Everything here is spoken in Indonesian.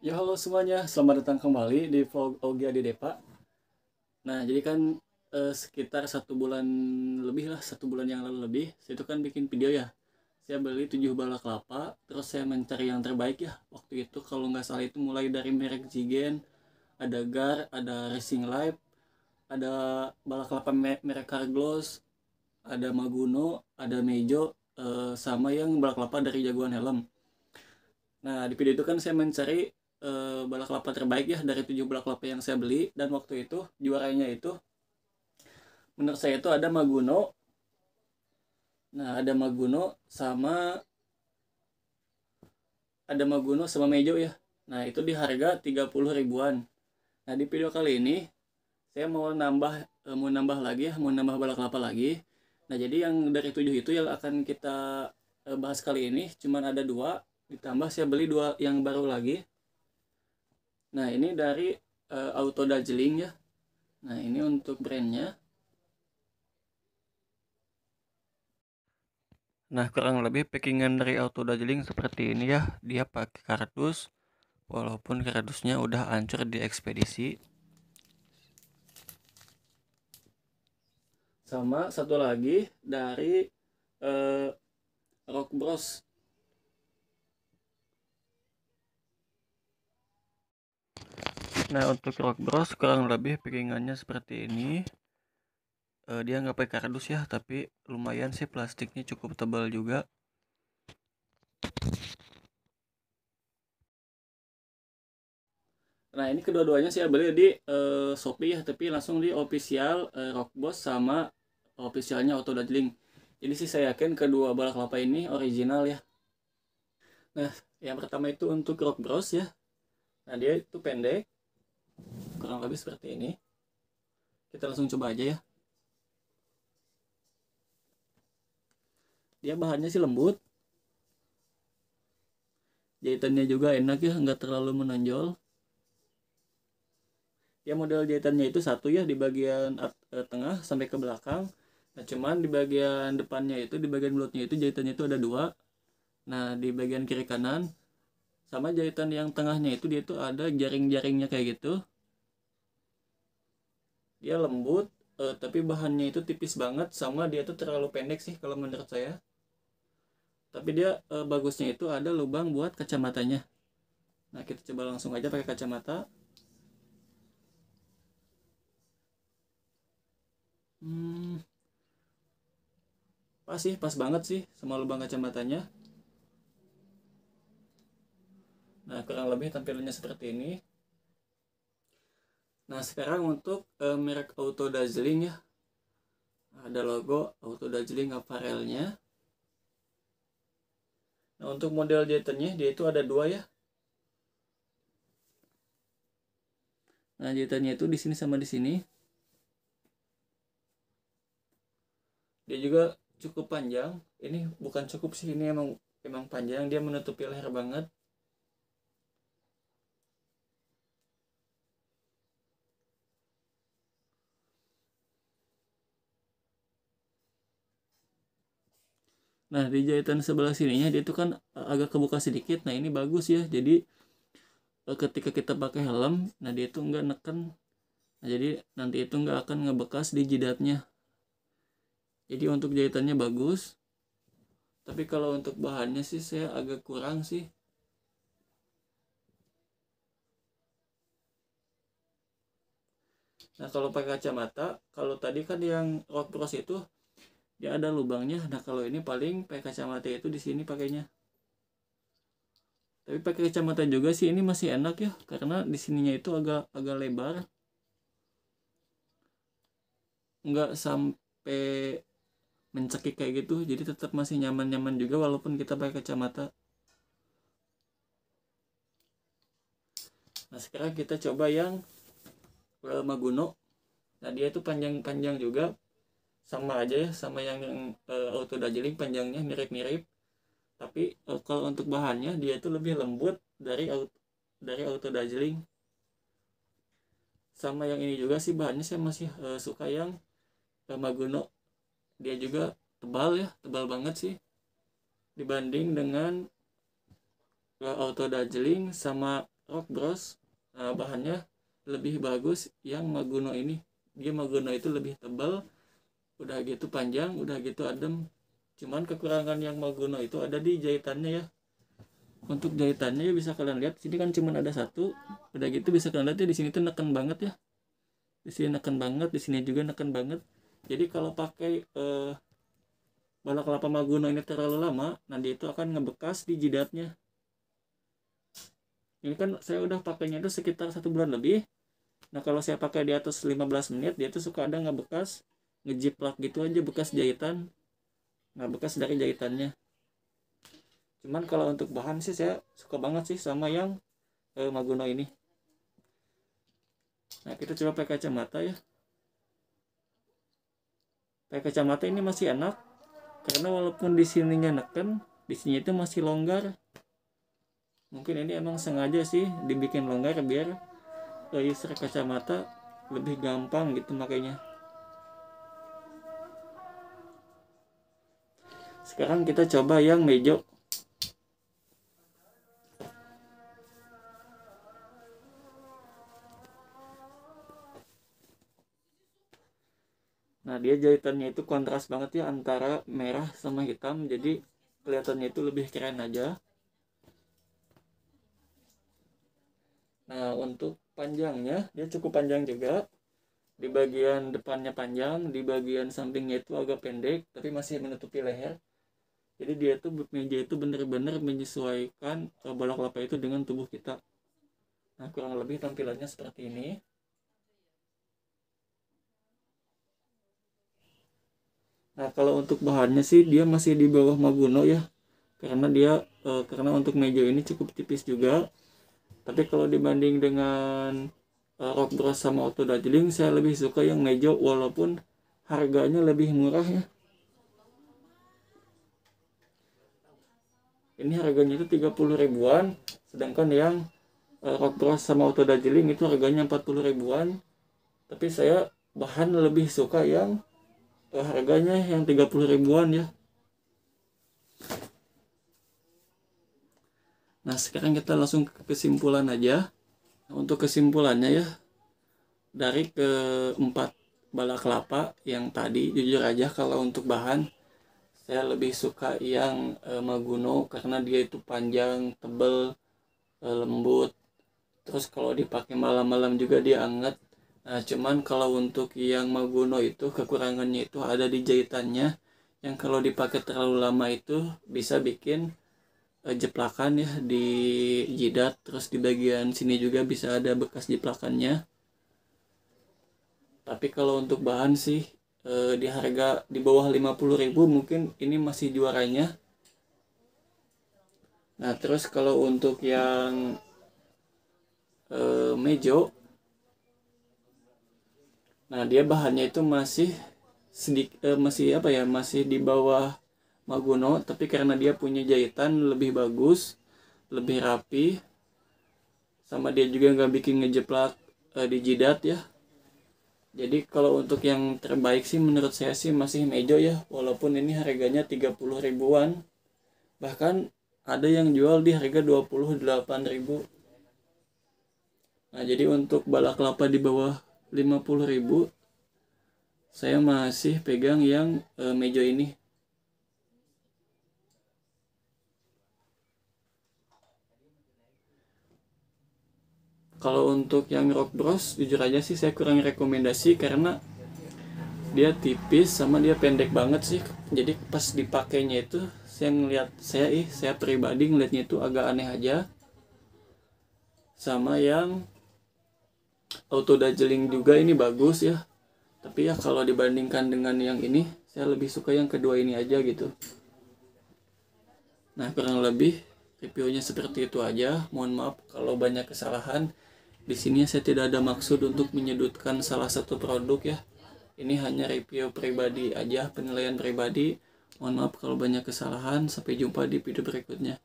Ya halo semuanya, selamat datang kembali di vlog Ogi Adi Depa. Nah jadi kan sekitar 1 bulan lebih lah, 1 bulan yang lalu lebih, saya itu kan bikin video ya. Saya beli 7 bala kelapa, terus saya mencari yang terbaik ya. Waktu itu kalau nggak salah itu mulai dari merek Jigen, ada Gar, ada Racing Life, ada bala kelapa merek Carglass, ada Maguno, ada Mejo, sama yang bala kelapa dari Jagoan Helm. Nah, di video itu kan saya mencari balak kelapa terbaik ya dari 7 balak kelapa yang saya beli, dan waktu itu juaranya itu menurut saya itu ada Maguno. Nah, ada Maguno sama Mejo ya. Nah, itu di harga 30 ribuan. Nah, di video kali ini saya mau nambah lagi ya, mau nambah balak kelapa lagi. Nah, jadi yang dari 7 itu yang akan kita bahas kali ini cuman ada dua, ditambah saya beli dua yang baru lagi. Nah, ini dari Auto Dazzling ya. Nah, ini untuk brandnya. Nah, kurang lebih packingan dari Auto Dazzling seperti ini ya. Dia pakai kardus, walaupun kardusnya udah hancur di ekspedisi. Sama satu lagi dari eh, Rock Bros. Nah, untuk Rock Bros kurang lebih packingannya seperti ini. Dia nggak pakai kardus ya, tapi lumayan sih, plastiknya cukup tebal juga. Nah, ini kedua-duanya saya beli di Shopee ya, tapi langsung di official Rockboss sama officialnya Auto Dazzling. Jadi sih saya yakin kedua balak kelapa ini original ya. Nah, yang pertama itu untuk Rockbros ya. Nah, dia itu pendek, kurang lebih seperti ini. Kita langsung coba aja ya. Dia bahannya sih lembut, jahitannya juga enak ya, nggak terlalu menonjol. Ya model jahitannya itu satu ya di bagian tengah sampai ke belakang. Nah, cuman di bagian depannya itu, di bagian mulutnya itu jahitannya itu ada dua. Nah, di bagian kiri kanan sama jahitan yang tengahnya itu dia itu ada jaring-jaringnya kayak gitu. Dia lembut, tapi bahannya itu tipis banget, sama dia itu terlalu pendek sih kalau menurut saya. Tapi dia bagusnya itu ada lubang buat kacamatanya. Nah, kita coba langsung aja pakai kacamata. Hmm, pas sih, pas banget sih sama lubang kacamatanya. Nah, kurang lebih tampilannya seperti ini. Nah, sekarang untuk merek Auto Dazzling ya. Ada logo Auto Dazzling apparelnya. Nah, untuk model jahitannya dia itu ada dua ya. Nah, jahitannya itu di sini sama di sini. Dia juga cukup panjang. Ini bukan cukup sih, ini emang emang panjang, dia menutupi leher banget. Nah, di jahitan sebelah sininya dia itu kan agak kebuka sedikit. Nah, ini bagus ya. Jadi ketika kita pakai helm, nah dia itu nggak neken. Nah, jadi nanti itu nggak akan ngebekas di jidatnya. Jadi untuk jahitannya bagus. Tapi kalau untuk bahannya sih saya agak kurang sih. Nah, kalau pakai kacamata, kalau tadi kan yang Rock Bros itu dia ada lubangnya. Nah, kalau ini paling pakai kacamata itu di sini pakainya. Tapi pakai kacamata juga sih ini masih enak ya, karena di sininya itu agak agak lebar, nggak sampai mencekik kayak gitu. Jadi tetap masih nyaman-nyaman juga walaupun kita pakai kacamata. Nah, sekarang kita coba yang Maguno. Nah, dia itu panjang-panjang juga, sama aja ya sama yang Auto Dazzling, panjangnya mirip-mirip. Tapi kalau untuk bahannya dia itu lebih lembut dari Auto Dazzling. Sama yang ini juga sih bahannya saya masih suka yang Maguno. Dia juga tebal ya, tebal banget sih dibanding dengan Auto Dazzling sama Rock Bros bahannya lebih bagus yang Maguno ini. Dia Maguno itu lebih tebal, udah gitu panjang, udah gitu adem. Cuman kekurangan yang Maguno itu ada di jahitannya ya. Untuk jahitannya ya bisa kalian lihat, sini kan cuman ada satu. Udah gitu bisa kalian lihat ya, di sini tuh neken banget ya. Di sini neken banget, di sini juga neken banget. Jadi kalau pakai balak kelapa Maguno ini terlalu lama, nanti itu akan ngebekas di jidatnya. Ini kan saya udah pakainya itu sekitar 1 bulan lebih. Nah kalau saya pakai di atas 15 menit, dia tuh suka ada ngebekas, ngejiplak gitu aja bekas jahitan, nggak bekas dari jahitannya. Cuman kalau untuk bahan sih saya suka banget sih sama yang Maguno ini. Nah kita coba pakai kacamata ya. Pakai kacamata ini masih enak, karena walaupun di sininya neken, di sini itu masih longgar. Mungkin ini emang sengaja sih dibikin longgar biar user kacamata lebih gampang gitu makanya. Sekarang kita coba yang Mejo. Nah dia jahitannya itu kontras banget ya antara merah sama hitam, jadi kelihatannya itu lebih keren aja. Nah untuk panjangnya dia cukup panjang juga. Di bagian depannya panjang, di bagian sampingnya itu agak pendek tapi masih menutupi leher. Jadi dia tuh meja itu benar-benar menyesuaikan balak kelapa itu dengan tubuh kita. Nah kurang lebih tampilannya seperti ini. Nah kalau untuk bahannya sih dia masih di bawah Maguno ya, karena dia karena untuk meja ini cukup tipis juga. Tapi kalau dibanding dengan Rock Bros sama Auto Dajiling, saya lebih suka yang Mejo walaupun harganya lebih murah ya. Ini harganya itu 30 ribuan, sedangkan yang Rock Bros sama Auto Dajiling itu harganya 40 ribuan. Tapi saya bahan lebih suka yang harganya yang 30 ribuan ya. Nah sekarang kita langsung ke kesimpulan aja. Untuk kesimpulannya ya, dari keempat balak kelapa yang tadi, jujur aja kalau untuk bahan saya lebih suka yang Maguno karena dia itu panjang, tebel, lembut. Terus kalau dipakai malam-malam juga dia anget. Nah cuman kalau untuk yang Maguno itu kekurangannya itu ada di jahitannya, yang kalau dipakai terlalu lama itu bisa bikin jeplakan ya di jidat. Terus di bagian sini juga bisa ada bekas jeplakannya. Tapi kalau untuk bahan sih di harga di bawah 50.000 mungkin ini masih juaranya. Nah terus kalau untuk yang Mejo, nah dia bahannya itu masih masih apa ya, masih di bawah Maguno, tapi karena dia punya jahitan lebih bagus, lebih rapi, sama dia juga nggak bikin ngejeplak di jidat ya. Jadi kalau untuk yang terbaik sih menurut saya sih masih Mejo ya, walaupun ini harganya 30 ribuan. Bahkan ada yang jual di harga 28.000. Nah, jadi untuk balak kelapa di bawah 50.000 saya masih pegang yang Mejo ini. Kalau untuk yang Rock Bros jujur aja sih saya kurang rekomendasi karena dia tipis sama dia pendek banget sih. Jadi pas dipakainya itu saya ngeliat, saya pribadi ngeliatnya itu agak aneh aja. Sama yang Auto Dajiling juga ini bagus ya. Tapi ya kalau dibandingkan dengan yang ini, saya lebih suka yang kedua ini aja gitu. Nah kurang lebih reviewnya seperti itu aja. Mohon maaf kalau banyak kesalahan. Di sini saya tidak ada maksud untuk menyudutkan salah satu produk ya. Ini hanya review pribadi aja, penilaian pribadi. Mohon maaf kalau banyak kesalahan. Sampai jumpa di video berikutnya.